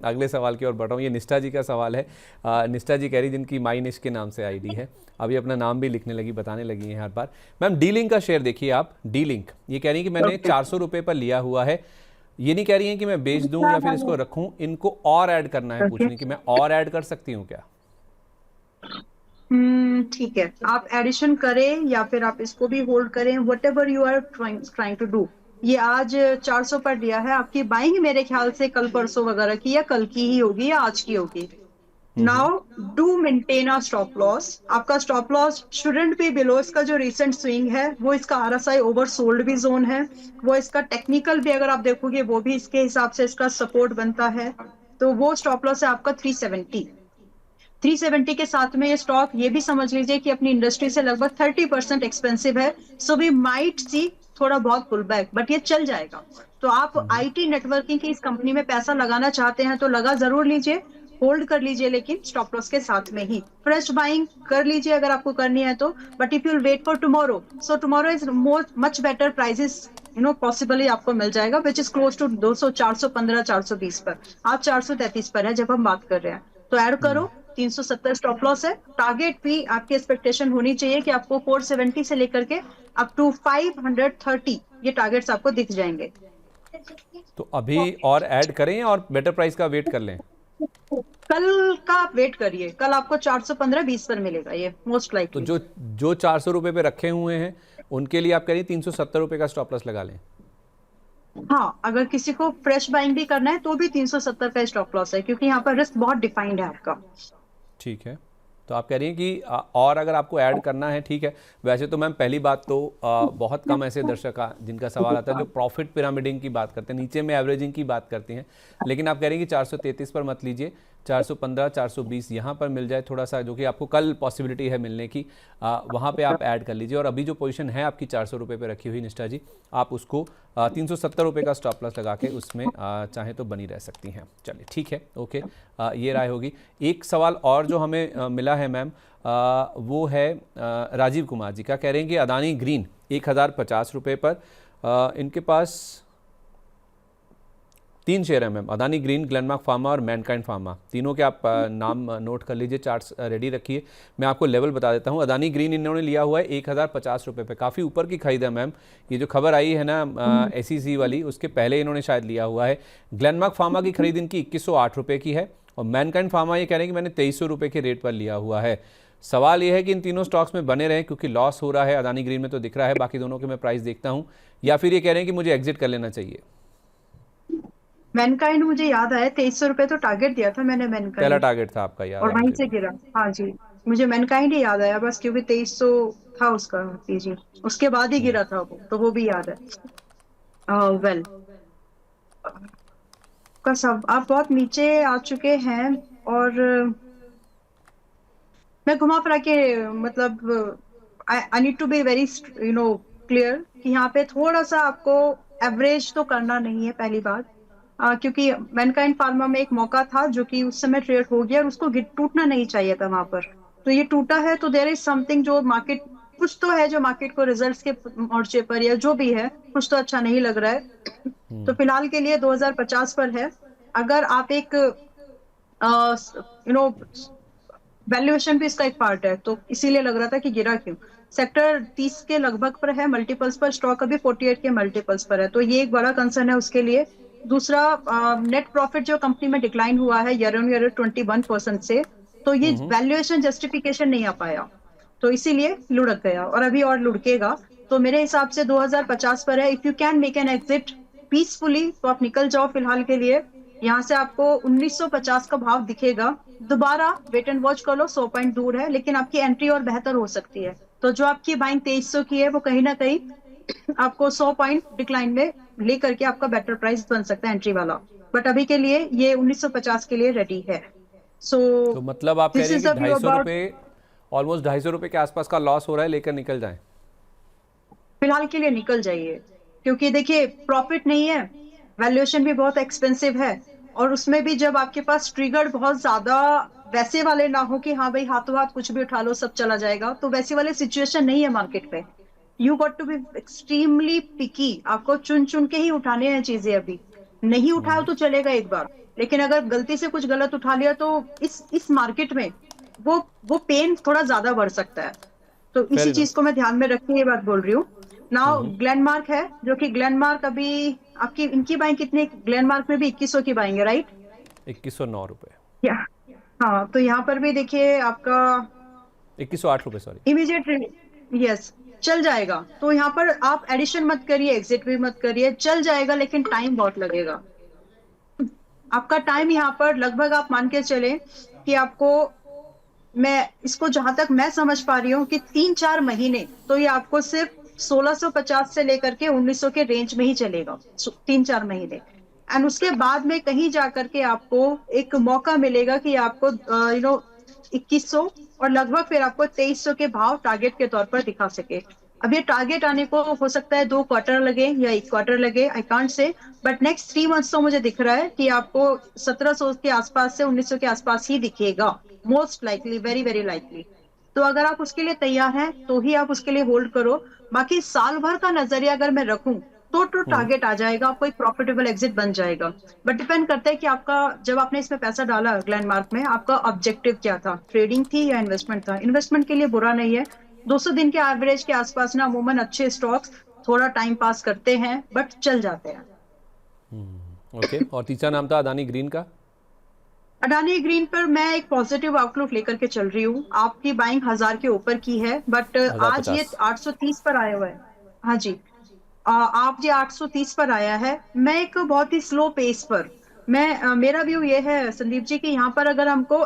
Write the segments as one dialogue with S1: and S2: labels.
S1: अगले सवाल की ओर बढ़ रहा हूँ। ये निष्ठा जी का सवाल है। निष्ठा जी कह रही, जिनकी माई निश के नाम से आईडी है, अभी अपना नाम भी लिखने लगी, बताने लगी हैं हर बार। मैम डी लिंक का शेयर देखिए आप, डी लिंक ये कह रही हैं कि मैंने 400 रुपये पर लिया हुआ है। ये नहीं कह रही हैं कि मैं बेच दूं या फिर इसको रखूं, इनको और ऐड करना है, पूछ रही कि मैं और ऐड कर सकती हूँ क्या?
S2: ठीक है, आप एडिशन करें या फिर आप इसको भी होल्ड करें, whatever you are trying to do. ये आज 400 पर दिया है, आपकी बाइंग मेरे ख्याल से कल परसों वगैरह की या कल की ही होगी या आज की होगी। Now do maintain a stop loss. आपका stop loss shouldn't be below इसका जो रिसेंट स्विंग है, वो इसका आरएसआई ओवरसोल्ड भी जोन है, वो इसका टेक्निकल भी अगर आप देखोगे वो भी इसके हिसाब से इसका सपोर्ट बनता है। तो वो स्टॉप लॉस है आपका 370 के साथ में ये स्टॉक ये भी समझ लीजिए कि अपनी इंडस्ट्री से लगभग 30% एक्सपेंसिव है। सो वी माइट सी थोड़ा बहुत पुल बैक, बट ये चल जाएगा। तो आप आईटी नेटवर्किंग की इस कंपनी में पैसा लगाना चाहते हैं तो लगा जरूर लीजिए, होल्ड कर लीजिए, लेकिन स्टॉप लॉस के साथ में ही फ्रेश बाइंग कर लीजिए अगर आपको करनी है तो। But if you wait for tomorrow, so tomorrow is more much better prices, possibly आपको मिल जाएगा विच इज क्लोज टू 200, 415, 420 पर। आप 433 पर है जब हम बात कर रहे हैं, तो ऐड करो। 370 स्टॉप लॉस है। टारगेट भी आपकी एक्सपेक्टेशन होनी चाहिए कि आपको 470 से लेकर के अप टू 530 ये टारगेट्स आपको दिख जाएंगे।
S1: तो अभी और ऐड करें और बेटर प्राइस का वेट कर लें?
S2: कल का आप वेट करिए, कल आपको 415-20 पर मिलेगा ये मोस्ट
S1: तो
S2: लाइकली।
S1: जो जो 400 रुपये पे रखे हुए हैं उनके लिए आप कह रही 370 रुपये का स्टॉप लॉस लगा लें?
S2: हाँ, अगर किसी को फ्रेश बाइंग भी करना है तो भी 370 का स्टॉप लॉस है, क्योंकि यहाँ पर रिस्क बहुत डिफाइंड है आपका।
S1: ठीक है। तो आप कह रही हैं कि और अगर आपको ऐड करना है, ठीक है। वैसे तो मैम पहली बात तो बहुत कम ऐसे दर्शक जिनका सवाल आता है जो प्रॉफिट पिरामिडिंग की बात करते हैं, नीचे में एवरेजिंग की बात करती हैं। लेकिन आप कह रही हैं कि 433 पर मत लीजिए, 415, 420 यहाँ पर मिल जाए थोड़ा सा, जो कि आपको कल पॉसिबिलिटी है मिलने की, वहाँ पे आप ऐड कर लीजिए। और अभी जो पोजीशन है आपकी 400 रुपये पे रखी हुई निष्ठा जी, आप उसको 370 रुपये का स्टॉप लॉस लगा के उसमें चाहे तो बनी रह सकती हैं। चलिए ठीक है, ओके। ये राय होगी। एक सवाल और जो हमें मिला है मैम, वो है राजीव कुमार जी का। कह रहे हैं कि अदानी ग्रीन 1050 रुपये पर, इनके पास 3 शेयर है ma'am, Adani green, Glenmark pharma और मैनकाइंड फार्मा। तीनों के आप नाम नोट कर लीजिए, चार्ट्स रेडी रखिए। मैं आपको लेवल बता देता हूँ। अदानी ग्रीन इन्होंने लिया हुआ है 1050 रुपये पे, काफ़ी ऊपर की खरीद है मैम। ये जो खबर आई है ना SEC वाली, उसके पहले इन्होंने शायद लिया हुआ है। ग्लेनमार्क फार्मा की खरीद इनकी 2108 रुपये की है, और मैनकाइंड फार्मा ये कह रहे हैं कि मैंने 2300 रुपये के रेट पर लिया हुआ है। सवाल ये है कि इन तीनों स्टॉक्स में बने रहें, क्योंकि लॉस हो रहा है अदानी ग्रीन में तो दिख रहा है, बाकी दोनों के मैं प्राइस देखता हूँ, या फिर ये कह रहे हैं कि मुझे एग्जिट कर लेना चाहिए।
S2: मैनकाइंड मुझे याद आया, 2300 रुपये तो टारगेट दिया था मैंने
S1: पहला
S2: मैनकाइंड,
S1: टारगेट था आपका, याद
S2: और
S1: है
S2: वहीं
S1: मुझे।
S2: से गिरा। हाँ जी, मुझे मैनकाइंड ही याद आया बस, क्योंकि 2300 था उसका जी, उसके बाद ही गिरा था वो, तो वो भी याद है। वेल, का सब आप बहुत नीचे आ चुके हैं, और मैं घुमा फिरा के, मतलब I need to be very clear कि यहाँ पे थोड़ा सा आपको एवरेज तो करना नहीं है पहली बात। क्योंकि मैनकाइंड फार्मा में एक मौका था जो कि उस समय ट्रेड हो गया, और उसको टूटना नहीं चाहिए था वहां पर। तो ये टूटा है, तो देयर इज समथिंग जो मार्केट, कुछ तो है जो मार्केट को रिजल्ट्स के मोर्चे पर या जो भी है, कुछ तो अच्छा नहीं लग रहा है। तो फिलहाल के लिए 2050 पर है। अगर आप एक वैल्यूएशन भी इसका एक पार्ट है, तो इसीलिए लग रहा था कि गिरा क्यों। सेक्टर 30 के लगभग पर है मल्टीपल्स पर, स्टॉक अभी 48 के मल्टीपल्स पर है, तो ये एक बड़ा कंसर्न है उसके लिए। दूसरा, नेट प्रॉफिट जो कंपनी में डिक्लाइन हुआ है ईयर ऑन ईयर 21% से, तो ये वैल्यूएशन जस्टिफिकेशन नहीं आ पाया, तो इसीलिए लुढ़क गया, और अभी और लुढ़केगा। तो मेरे हिसाब से 2050 पर है। If you can make an exit peacefully तो आप निकल जाओ फिलहाल के लिए। यहाँ से आपको 1950 का भाव दिखेगा। दोबारा वेट एंड वॉच कर लो, 100 पॉइंट दूर है, लेकिन आपकी एंट्री और बेहतर हो सकती है। तो जो आपकी बाइंग 2300 की है, वो कहीं ना कहीं आपको 100 पॉइंट डिक्लाइन में लेकर के आपका बेटर प्राइस बन सकता है एंट्री वाला। बट अभी के लिए ये 1950 के लिए रेडी है। सो
S1: तो मतलब आप कह
S2: दिस
S1: रही हैं
S2: इज
S1: कि
S2: द व्यू
S1: 250
S2: अबाउट।
S1: रुपये, ऑलमोस्ट 250 रुपये के आसपास का लॉस हो रहा है, लेकर निकल जाएं?
S2: फिलहाल के लिए निकल जाइए, क्योंकि देखिए प्रॉफिट नहीं है, वैल्यूएशन भी बहुत एक्सपेंसिव है, और उसमें भी जब आपके पास ट्रिगर बहुत ज्यादा वैसे वाले ना हो कि हाँ भाई हाथों हाथ कुछ भी उठा लो सब चला जाएगा, तो वैसी वाले सिचुएशन नहीं है मार्केट पे। You got to be extremely picky, आपको चुन चुन के ही उठाने हैं चीजें। अभी नहीं उठाओ तो चलेगा एक बार, लेकिन अगर गलती से कुछ गलत उठा लिया तो इस मार्केट में वो पेन थोड़ा ज्यादा बढ़ सकता है। तो
S1: फेयर
S2: इसी
S1: इनफ।
S2: चीज को मैं ध्यान में रख के ये बात बोल रही हूँ। नाउ ग्लेनमार्क है, जो कि ग्लेनमार्क अभी आपकी इनकी बाइंग कितनी, ग्लेनमार्क में भी 2100 की बाइंग है, राइट?
S1: 2109 रुपये।
S2: या हाँ, तो यहाँ पर भी देखिए आपका
S1: 2108 रुपये, सॉरी।
S2: इमीडिएट, यस, चल जाएगा। तो यहाँ पर आप एडिशन मत करिए, एग्जिट भी मत करिए, चल जाएगा लेकिन टाइम बहुत लगेगा। आपका टाइम यहाँ पर लगभग आप मान के चले कि आपको, मैं इसको जहां तक मैं समझ पा रही हूँ कि 3-4 महीने तो ये आपको सिर्फ 1650 से लेकर के 1900 के रेंज में ही चलेगा, 3-4 महीने। एंड उसके बाद में कहीं जाकर के आपको एक मौका मिलेगा कि आपको 2100 और लगभग फिर आपको 2300 के भाव टारगेट के तौर पर दिखा सके। अब ये टारगेट आने को हो सकता है 2 क्वार्टर लगे या 1 क्वार्टर लगे, I can't say, but next 3 months तो मुझे दिख रहा है कि आपको 1700 के आसपास से 1900 के आसपास ही दिखेगा, most likely, very very likely. तो अगर आप उसके लिए तैयार हैं तो ही आप उसके लिए होल्ड करो। बाकी साल भर का नजरिया अगर मैं रखूं तो टारगेट आ जाएगा, आपको एक प्रॉफिटेबल एग्जिट बन जाएगा। बट डिपेंड करता है कि आपका, जब आपने इसमें पैसा डाला ग्लैंडमार्क में, आपका ऑब्जेक्टिव क्या था, ट्रेडिंग थी या इन्वेस्टमेंट था? इन्वेस्टमेंट के लिए बुरा नहीं है, 200 दिन के एवरेज के आसपास ना अमूमन अच्छे स्टॉक्स थोड़ा टाइम पास करते हैं बट चल जाते हैं।
S1: ओके, और तीसरा नाम था अदानी ग्रीन का।
S2: अडानी ग्रीन पर मैं एक पॉजिटिव आउटलुक लेकर के चल रही हूँ। आपकी बाइंग 1000 के ऊपर की है, बट आज ये
S1: 1050।
S2: 830 पर आया हुआ है। हाँ जी, आप ये 830 पर आया है। मैं एक बहुत ही स्लो पेस पर, मेरा व्यू ये है संदीप जी कि यहाँ पर अगर हमको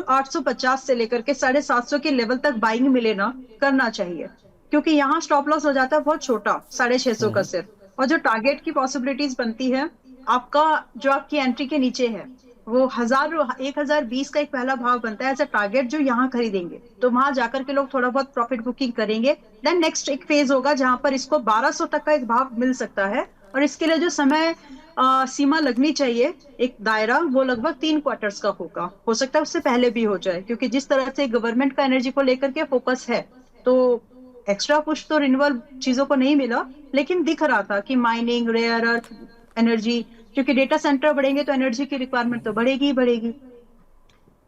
S2: 850 से लेकर के 750 के लेवल तक बाइंग मिले ना, करना चाहिए, क्योंकि यहाँ स्टॉप लॉस हो जाता है बहुत छोटा, 650 का सिर्फ। और जो टारगेट की पॉसिबिलिटीज बनती है आपका, जो आपकी एंट्री के नीचे है, वो 1020 का एक पहला भाव बनता है एज अ टारगेट, जो यहाँ खरीदेंगे तो वहां जाकर के लोग थोड़ा बहुत प्रॉफिट बुकिंग करेंगे। देन नेक्स्ट एक फेज होगा जहां पर इसको 1200 तक का एक भाव मिल सकता है। और इसके लिए जो समय सीमा लगनी चाहिए, एक दायरा, वो लगभग 3 क्वार्टर्स का होगा। हो सकता है उससे पहले भी हो जाए, क्योंकि जिस तरह से गवर्नमेंट का एनर्जी को लेकर के फोकस है, तो एक्स्ट्रा पुश तो रिन्यूएबल चीजों को नहीं मिला, लेकिन दिख रहा था कि माइनिंग, रेयर अर्थ एनर्जी, क्योंकि डेटा सेंटर बढ़ेंगे तो एनर्जी की रिक्वायरमेंट तो बढ़ेगी ही बढ़ेगी।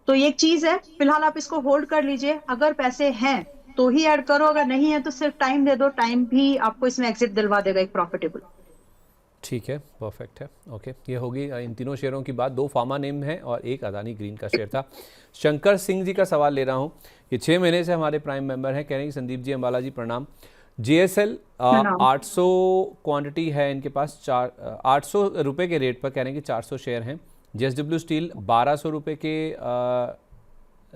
S2: तो ये एक चीज है, फिलहाल आप इसको होल्ड कर लीजिए। अगर पैसे हैं तो ही ऐड करो, अगर नहीं है तो सिर्फ टाइम दे दो, टाइम भी आपको इसमें एग्जिट दिलवा देगा एक प्रॉफिटेबल।
S1: ठीक है, परफेक्ट है। ओके, ये होगी इन तीनों शेयरों की बात। 2 फार्मा नेम है और एक अदानी ग्रीन का शेयर था। शंकर सिंह जी का सवाल ले रहा हूँ, ये 6 महीने से हमारे प्राइम मेंबर हैं, कह रहे हैं कि संदीप जी अम्बाला जी प्रणाम। JSL 800 क्वांटिटी है इनके पास, 800 रुपये के रेट पर कह रहे हैं कि 400 शेयर हैं। JSW स्टील 1200 रुपये के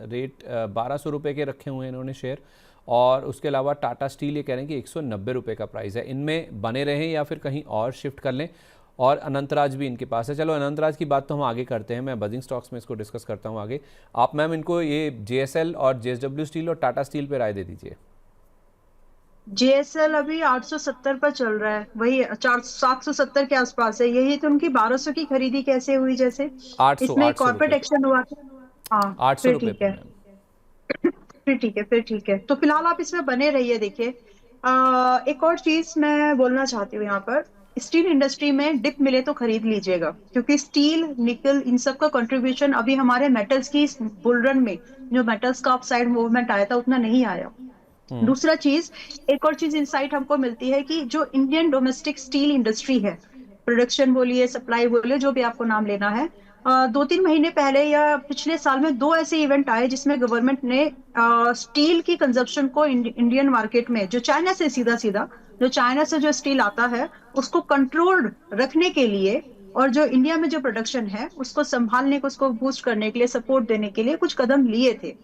S1: रेट, 1200 रुपये के रखे हुए हैं इन्होंने शेयर। और उसके अलावा टाटा स्टील ये कह रहे हैं कि 190 रुपये का प्राइस है। इनमें बने रहें या फिर कहीं और शिफ्ट कर लें। और अनंतराज भी इनके पास है। चलो अनंतराज की बात तो हम आगे करते हैं, मैं बजिंग स्टॉक्स में इसको डिस्कस करता हूँ आगे। आप मैम इनको ये JSL और JSW स्टील और टाटा स्टील पे राय दे दीजिए।
S2: JSL अभी 870 पर चल रहा है, वही 770 के आसपास है। यही तो उनकी 1200 की खरीदी कैसे हुई, जैसे
S1: 800
S2: इसमें
S1: 800
S2: कॉर्पोरेट
S1: रुपये पे,
S2: एक्शन हुआ था। हाँ,
S1: 800
S2: फिर
S1: रुपये
S2: ठीक
S1: पे
S2: है,
S1: मैम।
S2: फिर ठीक है। तो फिलहाल आप इसमें बने रहिए। देखिए, एक और चीज मैं बोलना चाहती हूँ यहाँ पर, स्टील इंडस्ट्री में डिप मिले तो खरीद लीजिएगा, क्योंकि स्टील, निकल, इन सब का कंट्रीब्यूशन अभी हमारे मेटल्स की बुल रन में, जो मेटल्स का अपसाइड मूवमेंट आया था, उतना नहीं आया। दूसरा चीज, एक और चीज इंसाइट हमको मिलती है कि जो इंडियन डोमेस्टिक स्टील इंडस्ट्री है, प्रोडक्शन बोलिए, सप्लाई बोलिए, जो भी आपको नाम लेना है, 2-3 महीने पहले या पिछले साल में 2 ऐसे इवेंट आए जिसमें गवर्नमेंट ने स्टील की कंजप्शन को इंडियन मार्केट में, जो चाइना से सीधा सीधा, जो चाइना से जो स्टील आता है उसको कंट्रोल्ड रखने के लिए, और जो इंडिया में जो प्रोडक्शन है उसको संभालने को, उसको बूस्ट करने के लिए, सपोर्ट देने के लिए कुछ कदम लिए थे।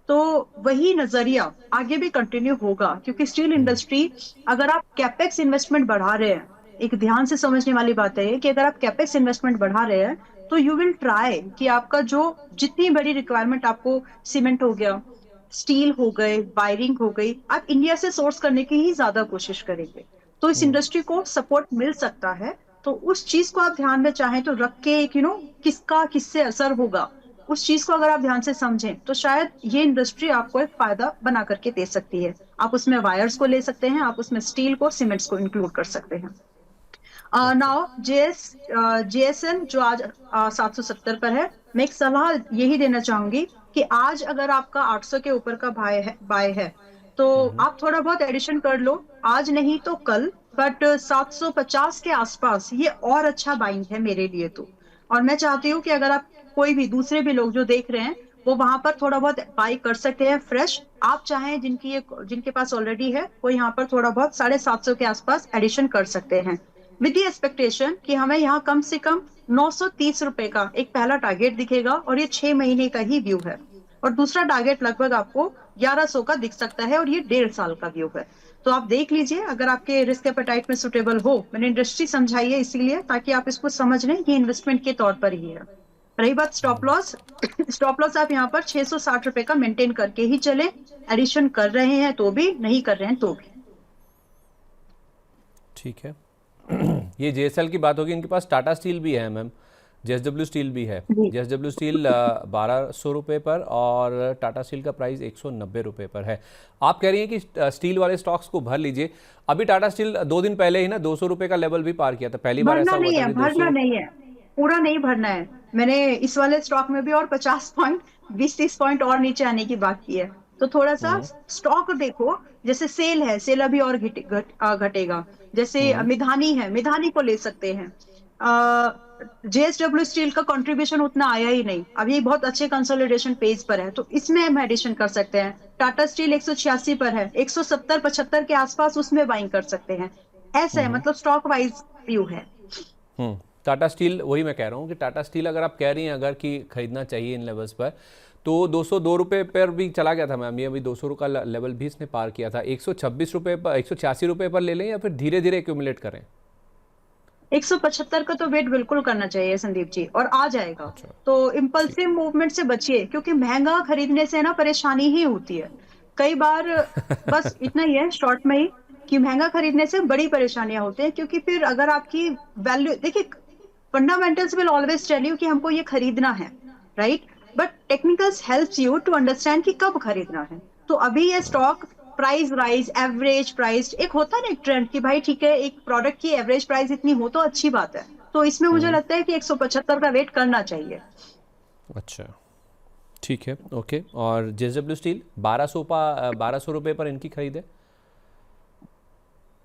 S2: तो वही नजरिया आगे भी कंटिन्यू होगा, क्योंकि स्टील इंडस्ट्री, अगर आप कैपेक्स इन्वेस्टमेंट बढ़ा रहे हैं, एक ध्यान से समझने वाली बात है कि अगर आप कैपेक्स इन्वेस्टमेंट बढ़ा रहे हैं तो यू विल ट्राई कि आपका जो जितनी बड़ी रिक्वायरमेंट आपको, सीमेंट हो गया, स्टील हो गए, वायरिंग हो गई, आप इंडिया से सोर्स करने की ही ज्यादा कोशिश करेंगे। तो इस इंडस्ट्री को सपोर्ट मिल सकता है। तो उस चीज को आप ध्यान में चाहें तो रख के, एक किसका किससे असर होगा, उस चीज को अगर आप ध्यान से समझें तो शायद ये इंडस्ट्री आपको एक फायदा बना करके दे सकती है। आप उसमें वायर्स को ले सकते हैं, आप उसमें स्टील को, सीमेंट्स को इंक्लूड कर सकते हैं।
S1: ओके।
S2: नाउ जेएसएन जो आज 770 पर है, मैं एक सलाह यही देना चाहूंगी कि आज अगर आपका 800 के ऊपर का बाय है तो आप थोड़ा बहुत एडिशन कर लो, आज नहीं तो कल, बट 750 के आसपास ये और अच्छा बाइंग है मेरे लिए तो। और मैं चाहती हूँ कि अगर आप कोई भी दूसरे भी लोग जो देख रहे हैं वो वहां पर थोड़ा बहुत बाई कर सकते हैं फ्रेश। आप चाहें जिनके पास ऑलरेडी है वो यहाँ पर थोड़ा बहुत 750 के आसपास एडिशन कर सकते हैं, विद दी एक्सपेक्टेशन कि हमें यहाँ कम से कम 930 रुपए का एक पहला टारगेट दिखेगा, और ये 6 महीने का ही व्यू है। और दूसरा टारगेट लगभग आपको 1100 का दिख सकता है, और ये 1.5 साल का व्यू है। तो आप देख लीजिए अगर आपके रिस्क एपेटाइट में सुटेबल हो। मैंने इंडस्ट्री समझाई है इसीलिए ताकि आप इसको समझ लें, ये इन्वेस्टमेंट के तौर पर ही है। रही बात स्टॉप लॉस, स्टॉप लॉस आप यहाँ पर 660 रुपए का मेंटेन करके ही चले। एडिशन कर रहे हैं तो भी, नहीं कर रहे हैं तो भी।
S1: ठीक है। ये जेएसएल की बात होगी, इनके पास टाटा स्टील भी है मैम, जेएसडब्ल्यू स्टील भी है।
S2: जी।
S1: जेएसडब्ल्यू स्टील 1200 रुपये पर और टाटा स्टील का प्राइस 190 रुपये पर है। आप कह रही हैं कि स्टील वाले स्टॉक्स को भर लीजिए। अभी टाटा स्टील 2 दिन पहले ही ना 200 रुपये का लेवल भी पार किया था, पहली बार
S2: भरना
S1: ऐसा हुआ
S2: नहीं
S1: था
S2: है,
S1: कि
S2: भरना
S1: 200।
S2: नहीं है, पूरा नहीं भरना है। मैंने इस वाले स्टॉक में भी और 50 पॉइंट, 20-30 पॉइंट और नीचे आने की बात की है। तो थोड़ा सा
S1: हम्म।
S2: स्टॉक देखो, जैसे सेल है, सेल अभी और घटेगा। जैसे
S1: हम्म।
S2: मिधानी है, मिधानी को ले सकते हैं। जेएसडब्ल्यू स्टील का कंट्रीब्यूशन उतना आया ही नहीं, अभी बहुत अच्छे कंसोलिडेशन पेज पर है, तो इसमें हम एडिशन कर सकते हैं। टाटा स्टील 186 पर है, 170-75 के आसपास उसमें बाइंग कर सकते हैं। ऐसा है, मतलब स्टॉक वाइज व्यू है।
S1: टाटा स्टील, वही मैं कह रहा हूँ कि टाटा स्टील अगर आप कह रही हैं अगर कि खरीदना चाहिए इन लेवल्स पर, तो 202 रुपये पर भी चला गया था मैम, ये अभी 200 का लेवल भी इसने पार किया था। 126 रुपये पर, 186 रुपये पर ले लें या फिर धीरे धीरे एक्यूमुलेट करें?
S2: 175 का तो वेट बिल्कुल करना चाहिए संदीप जी, और आ जाएगा।
S1: अच्छा।
S2: तो
S1: ठीक।
S2: इम्पल्सिव मूवमेंट से बचिए, क्योंकि महंगा खरीदने से ना परेशानी ही होती है कई बार। बस इतना ही है शॉर्ट में ही, कि महंगा खरीदने से बड़ी परेशानियां होती है, क्योंकि फिर अगर आपकी वैल्यू देखिए, fundamentals will always tell you कि हमको ये खरीदना है, right, but technicals helps you to understand कि कब खरीदना है। तो अभी ये stock price rise, average price, एक होता है ना एक ट्रेंड कि भाई ठीक है, एक प्रोडक्ट की एवरेज प्राइस इतनी हो तो अच्छी बात है। तो इसमें मुझे लगता है कि 175 का वेट करना चाहिए।
S1: अच्छा, ठीक है, ओके। और जेएसडब्ल्यू स्टील 1200 रुपये पर इनकी खरीद है।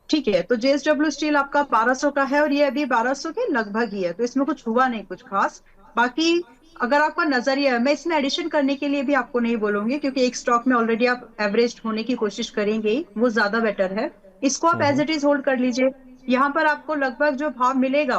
S2: ठीक है, तो जेएसडब्ल्यू स्टील आपका 1200 का है, और ये अभी 1200 के लगभग ही है, तो इसमें कुछ हुआ नहीं कुछ खास। बाकी अगर आपका नजरिया है, मैं इसमें एडिशन करने के लिए भी आपको नहीं बोलूंगी, क्योंकि एक स्टॉक में ऑलरेडी आप एवरेज होने की कोशिश करेंगे ही, वो ज्यादा बेटर है। इसको आप एज इट इज होल्ड कर लीजिए। यहाँ पर आपको लगभग जो भाव मिलेगा,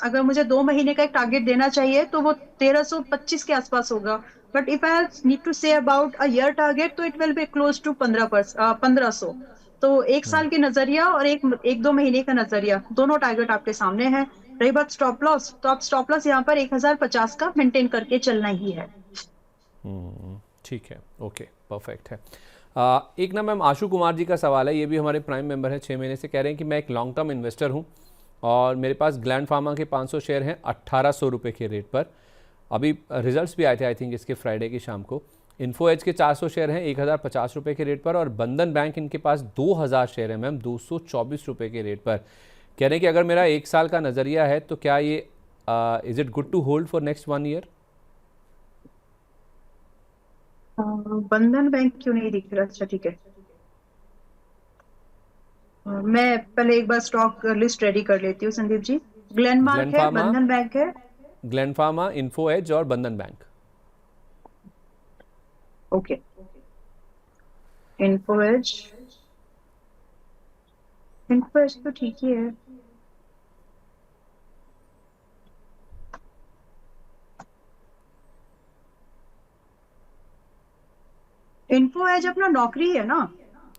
S2: अगर मुझे 2 महीने का एक टारगेट देना चाहिए तो वो 1325 के आसपास होगा। But if I need to say about a year target, तो it will be close to 1500। तो एक साल की नजरिया और एक 2 महीने का नजरिया, दोनों टारगेट आपके सामने है। रही बात स्टॉप लॉस, तो आप स्टॉप लॉस यहाँ पर 1050 का मेंटेन करके चलना ही है।
S1: ठीक है, ओके, परफेक्ट है। एक ना मैम आशु कुमार जी का सवाल है, ये भी हमारे प्राइम मेंबर हैं 6 महीने से, कह रहे हैं कि मैं एक लॉन्ग टर्म इन्वेस्टर हूँ और मेरे पास ग्लैंड फार्मा के 500 शेयर हैं 1800 रुपये के रेट पर। अभी रिजल्ट्स भी आए थे आई थिंक इसके फ्राइडे की शाम को। इन्फो एज के 400 शेयर हैं 1050 रुपये के रेट पर, और बंधन बैंक इनके पास 2000 शेयर हैं मैम 224 रुपये के रेट पर। कह रहे हैं कि अगर मेरा 1 साल का नज़रिया है तो क्या ये is it good to hold for next 1 year?
S2: Bandhan bank क्यों नहीं दिख रहा? अच्छा ठीक है, मैं पहले एक बार स्टॉक लिस्ट रेडी कर लेती हूँ संदीप जी। ग्लेनमार्क
S1: ग्लैंड
S2: है,
S1: फार्मा,
S2: बंधन बैंक है।
S1: ग्लैंड फार्मा, इन्फो एज और बंधन बैंक।
S2: ओके, इन्फोएज, इन्फोएज तो ठीक ही है। इन्फोएज अपना नौकरी है ना?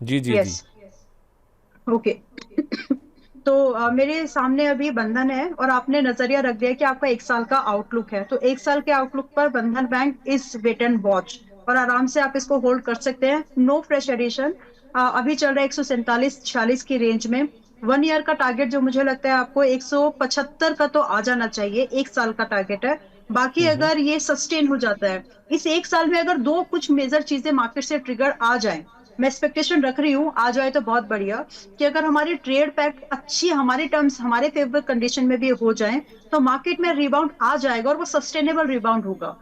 S1: जी जी जी।
S2: Yes, okay. तो मेरे सामने अभी बंधन है, और आपने नजरिया रख दिया कि आपका 1 साल का आउटलुक है, तो 1 साल के आउटलुक पर Bandhan bank is wait and watch, और आराम से आप इसको होल्ड कर सकते हैं। नो फ्रेश एडिशन, अभी चल रहा है 147-46 की रेंज में। 1 ईयर का टारगेट जो मुझे लगता है आपको 175 का तो आ जाना चाहिए, 1 साल का टारगेट है। बाकी अगर ये सस्टेन हो जाता है, इस 1 साल में अगर दो कुछ मेजर चीजें मार्केट से ट्रिगर आ जाए, मैं एक्सपेक्टेशन रख रही हूँ आ जाए तो बहुत बढ़िया, कि अगर हमारी ट्रेड पैक अच्छी हमारे टर्म्स हमारे फेवरेट कंडीशन में भी हो जाए तो मार्केट में रिबाउंड आ जाएगा और वो सस्टेनेबल रिबाउंड होगा।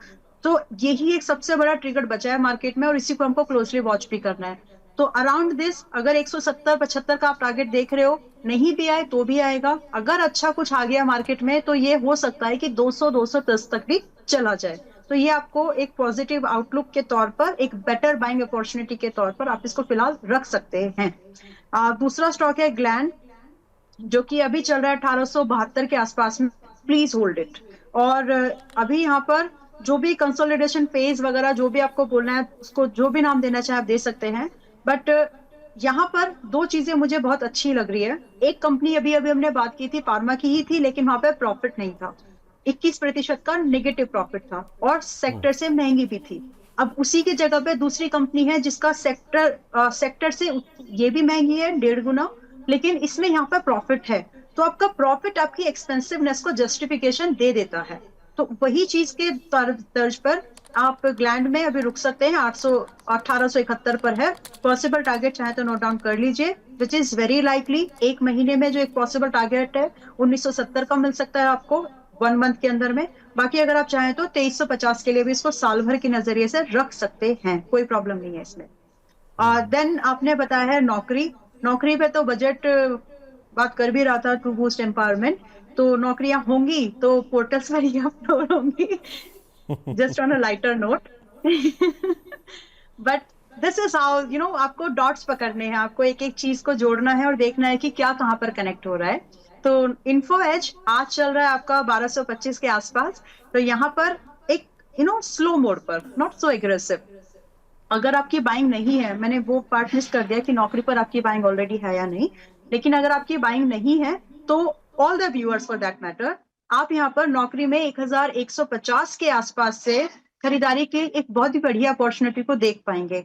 S2: तो यही एक सबसे बड़ा ट्रिगर बचा है मार्केट में और इसी को हमको क्लोजली वॉच भी करना है। तो अराउंड दिस अगर 170-75 का आप टारगेट देख रहे हो, नहीं भी आए तो भी आएगा। अगर अच्छा कुछ आ गया मार्केट में तो ये हो सकता है कि 200-210 तक भी चला जाए। तो ये आपको एक पॉजिटिव आउटलुक के तौर पर, एक बेटर बाइंग अपॉर्चुनिटी के तौर पर आप इसको फिलहाल रख सकते हैं। दूसरा स्टॉक है ग्लैंड, जो कि अभी चल रहा है 1872 के आसपास में। Please hold it. और अभी यहाँ पर जो भी कंसोलिडेशन फेज वगैरह जो भी आपको बोलना है, उसको जो भी नाम देना चाहे आप दे सकते हैं। बट यहाँ पर दो चीजें मुझे बहुत अच्छी लग रही है। एक कंपनी अभी अभी हमने बात की थी, फार्मा की ही थी, लेकिन वहां पे प्रॉफिट नहीं था, 21% का नेगेटिव प्रॉफिट था और सेक्टर से महंगी भी थी। अब उसी की जगह पे दूसरी कंपनी है जिसका सेक्टर से ये भी महंगी है 1.5 गुना, लेकिन इसमें यहाँ पर प्रॉफिट है। तो आपका प्रॉफिट आपकी एक्सपेंसिवनेस को जस्टिफिकेशन दे देता है। तो वही चीज के तर्ज पर आप ग्लैंड में अभी रुक सकते हैं। 1871 पर है। पॉसिबल टारगेट चाहे तो नोट डाउन कर लीजिए, विच इज वेरी लाइकली एक महीने में जो एक पॉसिबल टारगेट है 1970 का मिल सकता है आपको 1 मंथ के अंदर में। बाकी अगर आप चाहें तो 2350 के लिए भी इसको साल भर के नजरिए से रख सकते हैं, कोई प्रॉब्लम नहीं है इसमें। देन आपने बताया है नौकरी। नौकरी पे तो बजट बात कर भी रहा था, टू बूस्ट एम्पावरमेंट। तो नौकरियां होंगी तो पोर्टल्स पर ही अपलोड होंगी, just on a lighter note. But this is how आपको डॉट्स पकड़ने हैं, आपको एक एक चीज को जोड़ना है और देखना है कि क्या कहाँ पर कनेक्ट हो रहा है। तो इन्फो एज आज चल रहा है आपका 1225 के आसपास। तो यहाँ पर एक स्लो मोड पर, नॉट सो एग्रेसिव। अगर आपकी बाइंग नहीं है, मैंने वो पार्ट मिस कर दिया कि नौकरी पर आपकी बाइंग ऑलरेडी है या नहीं, लेकिन अगर आपकी बाइंग नहीं है तो all the viewers for that matter, आप यहाँ पर नौकरी में 1150 के आसपास से खरीदारी की एक बहुत ही बढ़िया अपॉर्चुनिटी को देख पाएंगे।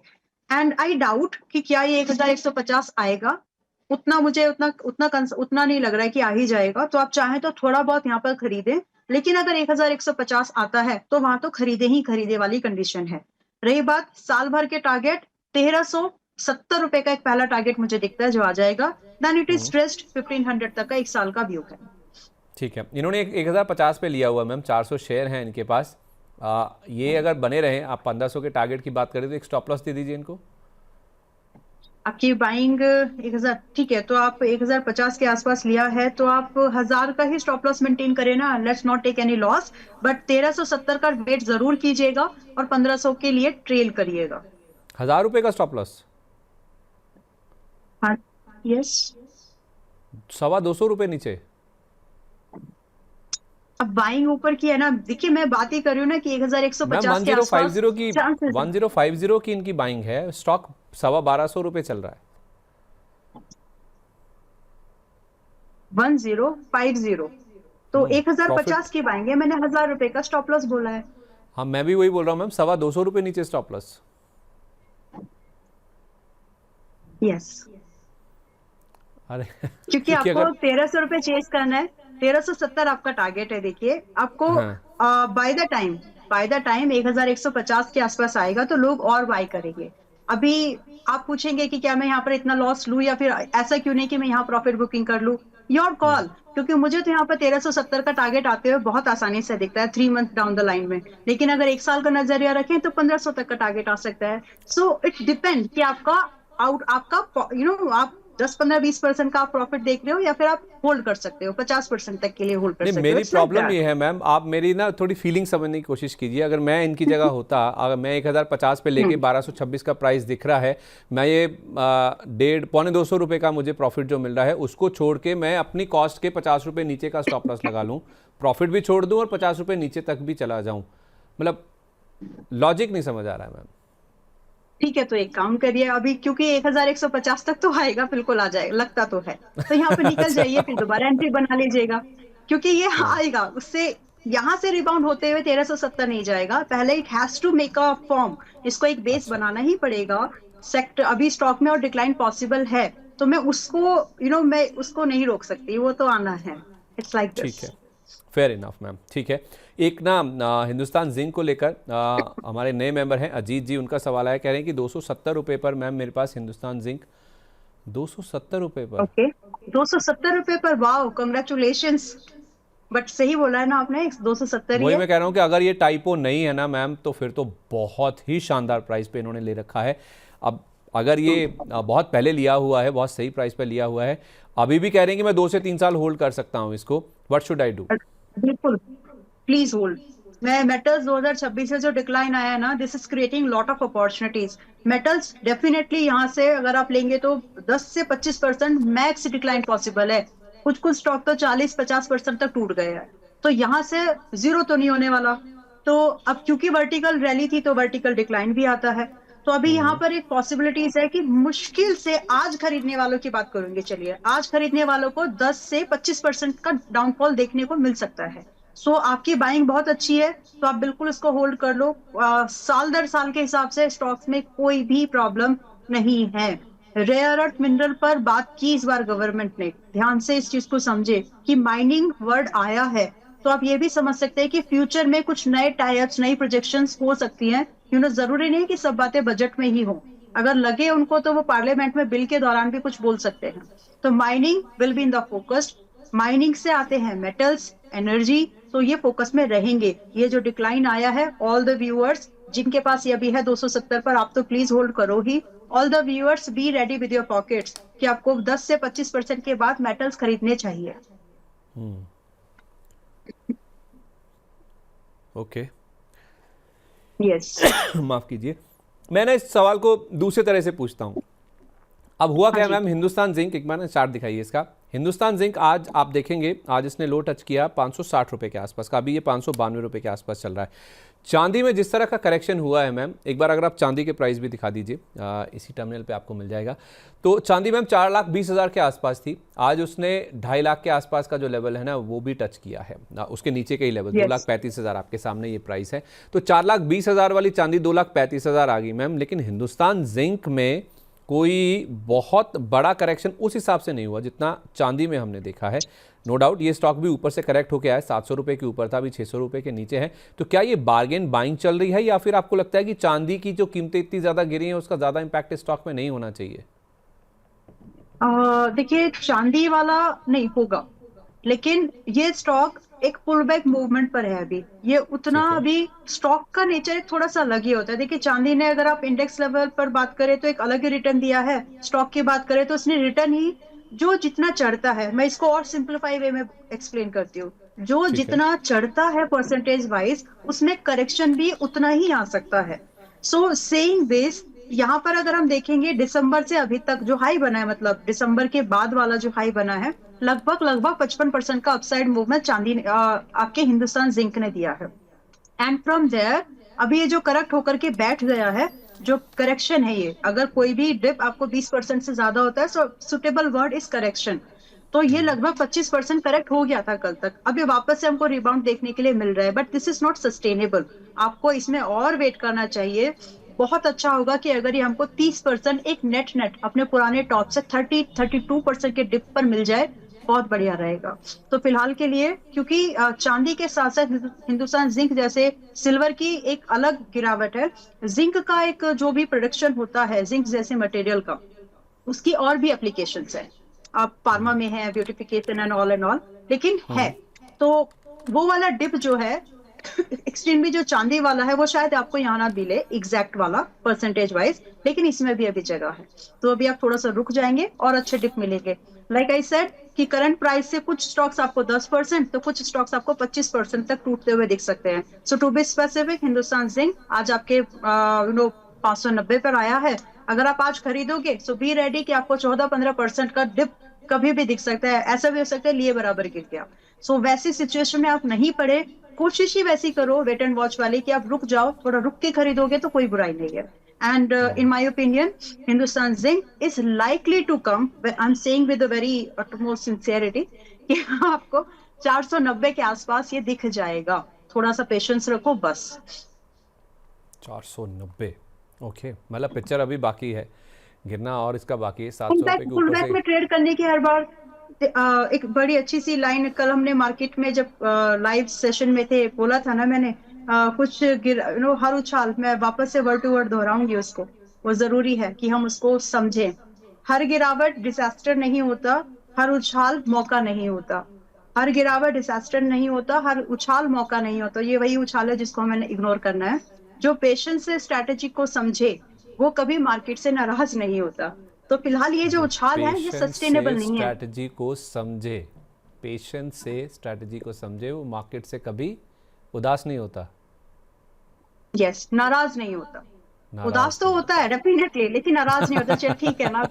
S2: एंड आई डाउट कि क्या ये 1150 आएगा। उतना नहीं लग रहा है कि आ ही जाएगा। तो आप चाहें तो थोड़ा बहुत यहाँ पर खरीदें, लेकिन अगर 1150 आता है तो वहां तो खरीदे वाली कंडीशन है। रही बात साल भर के टारगेट, 1370 का एक पहला टारगेट मुझे दिखता है जो आ जाएगा। देन इट इज स्ट्रेस्ड 1500 तक का एक साल का व्यू है।
S1: ठीक है, इन्होंने 1050 पे लिया हुआ मैम, 400 शेयर हैं इनके पास। ये अगर बने रहे, आप 1500 के टारगेट की बात करें तो एक स्टॉप लॉस दे दीजिए इनको।
S2: आपकी बाइंग 1000, ठीक है, तो आप 1050 के आसपास लिया है तो आप 1000 का ही स्टॉप लॉस मेंटेन करें ना, let's not take any loss. But 1370 का वेट जरूर कीजिएगा और 1500 के लिए ट्रेल करिएगा।
S1: 1000 रुपये का स्टॉप लॉस?
S2: हाँ, यस।
S1: 250 रुपये नीचे?
S2: अब बाइंग ऊपर की है ना, देखिए मैं बात ही कर रही हूँ ना कि 1150 के आसपास
S1: 1050 की इनकी बाइंग है, स्टॉक 1250 रुपये चल रहा है।
S2: 1050 तो 1050 की बाइंग है, मैंने 1000 रुपए का स्टॉप लॉस बोला है।
S1: हाँ, मैं भी वही बोल रहा हूँ मैम, 250 रुपये नीचे स्टॉप लॉस।
S2: यस,
S1: अरे
S2: क्योंकि आपको 1300 रुपए चेस करना है, 1370 आपका टारगेट है। देखिए आपको बाय द टाइम 1150 के आसपास आएगा तो लोग और बाय करेंगे। अभी आप पूछेंगे कि क्या मैं यहाँ पर इतना लॉस लूं या फिर ऐसा क्यों नहीं कि मैं यहाँ प्रॉफिट बुकिंग कर लूं, योर कॉल। क्योंकि मुझे तो यहाँ पर 1370 का टारगेट आते हुए बहुत आसानी से दिखता है 3 मंथ डाउन द लाइन में, लेकिन अगर एक साल का नजरिया रखें तो 1500 तक का टारगेट आ सकता है। सो इट डिपेंड कि आपका आप 10-15-20% का आप प्रॉफिट देख रहे हो या फिर आप होल्ड कर सकते हो, 50% तक के लिए होल्ड कर सकते हो।
S1: मेरी प्रॉब्लम ये है मैम, आप मेरी ना थोड़ी फीलिंग समझने की कोशिश कीजिए। अगर मैं इनकी जगह होता, अगर मैं 1050 पे लेके 1226 का प्राइस दिख रहा है, मैं ये 150-200 रुपये का मुझे प्रॉफिट जो मिल रहा है उसको छोड़ के मैं अपनी कॉस्ट के 50 रुपये नीचे का स्टॉप लॉस लगा लूँ, प्रॉफिट भी छोड़ दूँ और 50 रुपये नीचे तक भी चला जाऊँ। मतलब लॉजिक नहीं समझ आ रहा है मैम।
S2: ठीक है, तो एक काम करिए अभी, क्योंकि 1150 तक तो आएगा, बिल्कुल आ जाएगा लगता तो है, तो यहाँ पे निकल जाइए, फिर दोबारा एंट्री बना लीजिएगा, क्योंकि ये आएगा। उससे यहाँ से रिबाउंड होते हुए 1370 नहीं जाएगा, पहले it has to make a form, इसको एक बेस बनाना ही पड़ेगा। सेक्टर अभी स्टॉक में और डिक्लाइन पॉसिबल है, तो मैं उसको मैं उसको नहीं रोक सकती, वो तो आना है। It's like this.
S1: ठीक है, फेयर इनफ मैम, ठीक है। एक ना हिंदुस्तान जिंक को लेकर हमारे नए मेंबर हैं अजीत जी, उनका सवाल आया, कह रहे हैं कि 270 रुपये पर मैम मेरे पास हिंदुस्तान जिंक 270 रुपये पर।
S2: ओके, 270 रुपए पर, वाओ, कंग्रेचुलेशंस। बट सही बोला है ना आपने, 270 ही
S1: वही
S2: है।
S1: मैं कह रहा हूँ कि अगर ये टाइपो नहीं है ना मैम, तो फिर तो बहुत ही शानदार प्राइस पे इन्होंने ले रखा है। अब अगर ये बहुत पहले लिया हुआ है, बहुत सही प्राइस पे लिया हुआ है, अभी भी कह रहे हैं कि मैं 2 से 3 साल होल्ड कर सकता हूँ इसको, व्हाट शुड आई डू?
S2: बिल्कुल, प्लीज होल्ड। मैं मेटल्स 2026 से जो डिक्लाइन आया है ना, this is creating lot of opportunities. Metals definitely यहाँ से अगर आप लेंगे तो 10 से 25% मैक्स डिक्लाइन पॉसिबल है। कुछ कुछ स्टॉक तो 40-50% तक टूट गए हैं, तो यहाँ से जीरो तो नहीं होने वाला। तो अब क्योंकि वर्टिकल रैली थी तो वर्टिकल डिक्लाइन भी आता है। तो अभी यहाँ पर एक पॉसिबिलिटीज है कि मुश्किल से आज खरीदने वालों की बात करेंगे, चलिए आज खरीदने वालों को 10 से 25% का डाउनफॉल देखने को मिल सकता है। सो आपकी बाइंग बहुत अच्छी है, तो आप बिल्कुल इसको होल्ड कर लो। साल दर साल के हिसाब से स्टॉक्स में कोई भी प्रॉब्लम नहीं है। रेयर अर्थ मिनरल पर बात की इस बार गवर्नमेंट ने, ध्यान से इस चीज को समझे कि माइनिंग वर्ड आया है, तो आप ये भी समझ सकते हैं कि फ्यूचर में कुछ नए टाइप्स, नई प्रोजेक्शंस हो सकती हैं। जरूरी नहीं कि सब बातें बजट में ही हो, अगर लगे उनको तो वो पार्लियामेंट में बिल के दौरान भी कुछ बोल सकते हैं। तो mining will be in the focus. Mining से आते हैं मेटल्स, एनर्जी, तो ये फोकस में रहेंगे। ये जो डिक्लाइन आया है, ऑल द व्यूअर्स जिनके पास ये अभी है 270 पर, आप तो प्लीज होल्ड करो ही। All the viewers be ready with your pockets कि आपको 10 से 25% के बाद मेटल्स खरीदने चाहिए।
S1: Okay,
S2: yes.
S1: माफ कीजिए, मैं ना इस सवाल को दूसरे तरह से पूछता हूँ। अब हुआ
S2: हाँ
S1: क्या
S2: जी।
S1: मैम, हिंदुस्तान जिंक, एक बार ना चार्ट दिखाइए इसका। हिंदुस्तान जिंक आज आप देखेंगे, आज इसने लो टच किया 560 रुपये के आसपास का, अभी ये 592 रुपये के आसपास चल रहा है। चांदी में जिस तरह का करेक्शन हुआ है मैम, एक बार अगर आप चांदी के प्राइस भी दिखा दीजिए, इसी टर्मिनल पे आपको मिल जाएगा। तो चांदी मैम 4,20,000 के आसपास थी, आज उसने 2.5 लाख के आसपास का जो लेवल है ना वो भी टच किया है, उसके नीचे के ही लेवल। 2,35,000 आपके सामने ये प्राइस है। तो 4,20,000 वाली चांदी 2,35,000 आ गई मैम, लेकिन हिंदुस्तान जिंक में कोई बहुत बड़ा करेक्शन उस हिसाब से नहीं हुआ जितना चांदी में हमने देखा है। नो डाउट ये स्टॉक भी ऊपर से करेक्ट होकर आया, 700 रुपये के ऊपर था, अभी 600 रुपये के नीचे है। तो क्या ये बार्गेन बाइंग चल रही है, या फिर आपको लगता है कि चांदी की जो कीमतें इतनी ज़्यादा गिरी हैं उसका ज़्यादा इंपैक्ट स्टॉक में नहीं होना चाहिए?
S2: देखिए, चांदी वाला नहीं होगा, लेकिन ये स्टॉक एक पुल बैक मूवमेंट पर है अभी। ये उतना
S1: ठीक है।
S2: अभी स्टॉक का नेचर एक थोड़ा सा अलग ही होता है। देखिए, चांदी ने अगर आप इंडेक्स लेवल पर बात करें तो एक अलग ही रिटर्न दिया है, स्टॉक की बात करें तो उसने रिटर्न ही, जो जितना चढ़ता है, मैं इसको और सिंपलीफाई वे में एक्सप्लेन करती हूँ, जो
S1: ठीक है।
S2: जितना चढ़ता है परसेंटेज वाइज, उसमें करेक्शन भी उतना ही आ सकता है। सो सेइंग दिस, यहाँ पर अगर हम देखेंगे दिसंबर से अभी तक जो हाई बना है, मतलब दिसंबर के बाद वाला जो हाई बना है, लगभग लगभग 55% का अपसाइड मूवमेंट चांदी आपके हिंदुस्तान जिंक ने दिया है। एंड फ्रॉम देयर, अभी ये जो करेक्ट होकर के बैठ गया है, जो करेक्शन है ये, अगर कोई भी डिप आपको 20% से ज्यादा होता है, सो सुटेबल वर्ड इज करेक्शन। तो ये लगभग 25% करेक्ट हो गया था कल तक, अभी वापस से हमको रिबाउंड देखने के लिए मिल रहा है, but this is not sustainable. आपको इसमें और वेट करना चाहिए। बहुत अच्छा होगा कि अगर ये हमको 30% एक नेट नेट अपने पुराने टॉप से 32% के डिप पर मिल जाए, बहुत बढ़िया रहेगा। तो फिलहाल के लिए, क्योंकि चांदी के साथ साथ हिंदुस्तान जिंक जैसे सिल्वर की एक अलग गिरावट है, जिंक का एक जो भी प्रोडक्शन होता है जिंक जैसे मटेरियल का, उसकी और भी एप्लीकेशंस है। आप फार्मा में है, ब्यूटिफिकेशन एंड ऑल, लेकिन है। तो वो वाला डिप जो है एक्सट्रीमली, जो चांदी वाला है, वो शायद आपको यहाँ ना मिले एग्जैक्ट वाला परसेंटेज वाइज, लेकिन इसमें भी अभी जगह है। तो अभी आप थोड़ा सा रुक जाएंगे और अच्छे डिप मिलेंगे। लाइक आई सेड कि करंट प्राइस से कुछ स्टॉक्स आपको 10%, तो कुछ स्टॉक्स आपको 25% तक टूटते हुए दिख सकते हैं। So to be specific, Hindustan zinc आज आपके 590 पर आया है। अगर आप आज खरीदोगे सो बी रेडी कि आपको 14-15% का डिप कभी भी दिख सकता है। ऐसा भी हो सकता है लिए बराबर गिर गया। सो वैसी सिचुएशन में आप नहीं पड़े, कोशिश ही वैसी करो वेट एंड वॉच वाली कि आप रुक जाओ, थोड़ा रुक के खरीदोगे तो कोई बुराई नहीं है। And in my opinion, Hindustan Zinc is likely to come, I am saying with a very utmost sincerity, कि आपको 490 के आसपास ये दिख जाएगा। थोड़ा सा पेशेंस रखो बस।
S1: 490, ओके, मतलब पिक्चर अभी बाकी है गिरना, और इसका बाकी है 700 रुपये
S2: इनफैक्ट
S1: के
S2: पुल
S1: ऊपर
S2: बैक
S1: से।
S2: में ट्रेड करने की हर बार एक बड़ी अच्छी सी लाइन कल हमने मार्केट में जब लाइव सेशन में थे बोला था ना मैंने, कुछ हर उछाल, मैं वापस से वर्ड टू वर्ड दोहराऊंगी उसको, वो जरूरी है कि हम उसको समझें। हर गिरावट डिजास्टर नहीं होता, हर उछाल मौका नहीं होता। हर गिरावट डिजास्टर नहीं होता, हर उछाल मौका नहीं होता। ये वही उछाल है जिसको हमें इग्नोर करना है। जो पेशेंस से स्ट्रैटेजी को समझे वो कभी मार्केट से नाराज नहीं होता। तो फिलहाल ये जो
S1: जो
S2: उछाल है ये
S1: पेशेंस
S2: सस्टेनेबल
S1: से
S2: नहीं है।
S1: स्ट्रैटेजी को समझे, पेशेंस से स्ट्रैटेजी को समझे, वो मार्केट से कभी उदास नहीं होता,
S2: यस, नाराज नहीं होता।
S1: नाराज
S2: उदास तो
S1: नहीं
S2: होता है
S1: होता।
S2: डेफिनेटली, लेकिन नाराज नहीं होता। चल ठीक है ना।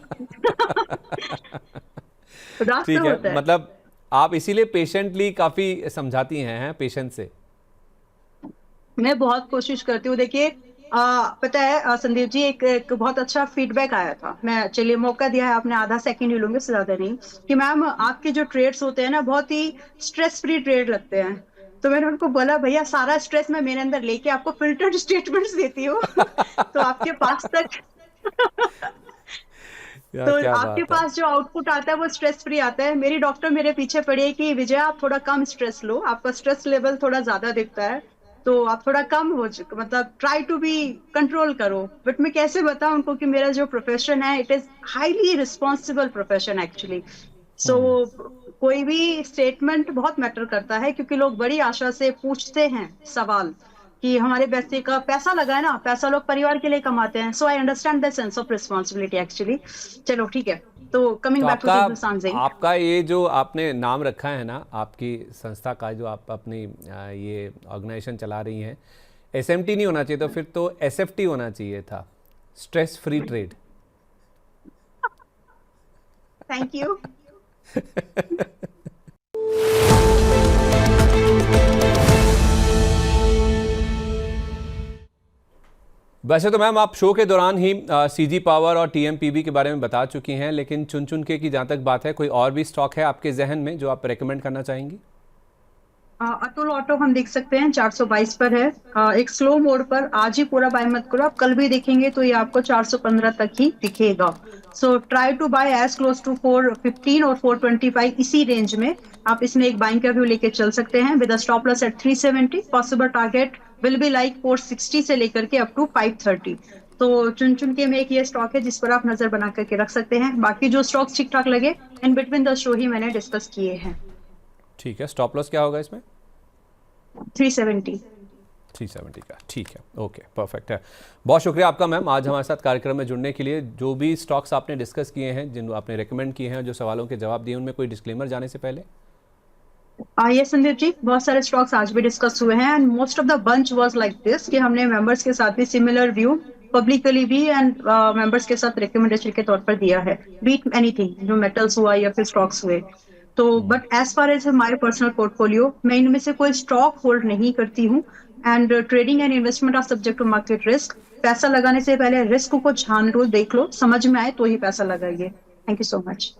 S2: उदास
S1: ठीक
S2: तो
S1: है,
S2: होता है।
S1: मतलब आप इसीलिए पेशेंटली काफी समझाती हैं पेशेंस से।
S2: मैं बहुत कोशिश करती हूँ। देखिए पता है संदीप जी, एक बहुत अच्छा फीडबैक आया था। मैं, चलिए मौका दिया है आपने, आधा सेकंड ही लूंगी, उससे ज्यादा नहीं, कि मैम आपके जो ट्रेड्स होते हैं ना बहुत ही स्ट्रेस फ्री ट्रेड लगते हैं। तो मैंने उनको बोला भैया सारा स्ट्रेस मैं मेरे अंदर लेके आपको फिल्टर्ड स्टेटमेंट्स देती हूँ। तो आपके पास तक
S1: या
S2: तो
S1: क्या
S2: आपके
S1: बात है।
S2: पास जो आउटपुट आता है वो स्ट्रेस फ्री आता है। मेरी डॉक्टर मेरे पीछे पड़ी है कि विजय आप थोड़ा कम स्ट्रेस लो, आपका स्ट्रेस लेवल थोड़ा ज्यादा दिखता है, तो आप थोड़ा कम हो चुका, मतलब ट्राई टू बी कंट्रोल करो। बट मैं कैसे बताऊं उनको कि मेरा जो प्रोफेशन है it is highly responsible profession actually. So कोई भी स्टेटमेंट बहुत मैटर करता है, क्योंकि लोग बड़ी आशा से पूछते हैं सवाल कि हमारे पैसे का पैसा लगा है ना, पैसा लोग परिवार के लिए कमाते हैं। So I understand the sense of responsibility actually. चलो ठीक है, तो
S1: तो
S2: कमिंग बैक टू
S1: आपका
S2: हिंदुस्तान जिंक।
S1: आपका ये जो आपने नाम रखा है ना आपकी संस्था का, जो आप अपनी ये ऑर्गेनाइजेशन चला रही हैं, एसएमटी नहीं होना चाहिए, तो फिर तो एसएफटी होना चाहिए था, stress free trade.
S2: Thank you.
S1: वैसे तो मैम आप शो के दौरान ही सीजी पावर और टीएमपीबी के बारे में बता चुकी हैं, लेकिन चुन चुन के की जहाँ तक बात है, कोई और भी स्टॉक है आपके जहन में जो आप रेकमेंड करना चाहेंगी?
S2: अतुल ऑटो हम देख सकते हैं 422 पर है, एक स्लो मोड पर। आज ही पूरा बाय मत करो, आप कल भी देखेंगे तो ये आपको 415 तक ही दिखेगा। So try to buy as close to 415 और 425, इसी रेंज में आप इसमें एक बाइंग का व्यू लेके चल सकते हैं with stop loss at 370। Possible target will be like 460 से लेकर के अप टू 530। तो चुन चुन के में एक ये स्टॉक है जिस पर आप नजर बना करके रख सकते हैं। बाकी जो स्टॉक्स ठीक ठाक लगे इन बिटवीन द शो ही मैंने डिस्कस किए हैं।
S1: ठीक है, स्टॉप लॉस क्या होगा इसमें?
S2: 370।
S1: 370 का, ठीक है, ओके, परफेक्ट है। बहुत शुक्रिया आपका मैम आज हमारे साथ कार्यक्रम में जुड़ने के लिए। जो भी स्टॉक्स आपने डिस्कस किए हैं, जिन आपने रेकमेंड किए हैं, जो सवालों के जवाब दिए, उनमें कोई डिस्क्लेमर जाने से पहले?
S2: ये संदीप जी, बहुत सारे स्टॉक्स आज भी डिस्कस हुए हैं and most of the bunch was like this, कि हमने मेंबर्स के साथ भी सिमिलर व्यू पब्लिकली भी एंड मेंबर्स के साथ रिकमेंडेशन के तौर पर दिया है, बीट एनीथिंग जो मेटल्स हुआ या फिर स्टॉक्स हुए। तो but as far as my personal portfolio, मैं इनमें से कोई स्टॉक होल्ड नहीं करती हूँ। And trading and investment are subject to market risk. पैसा लगाने से पहले रिस्क को छान लो, देख लो, समझ में आए तो ही पैसा लगाइए। Thank you so much.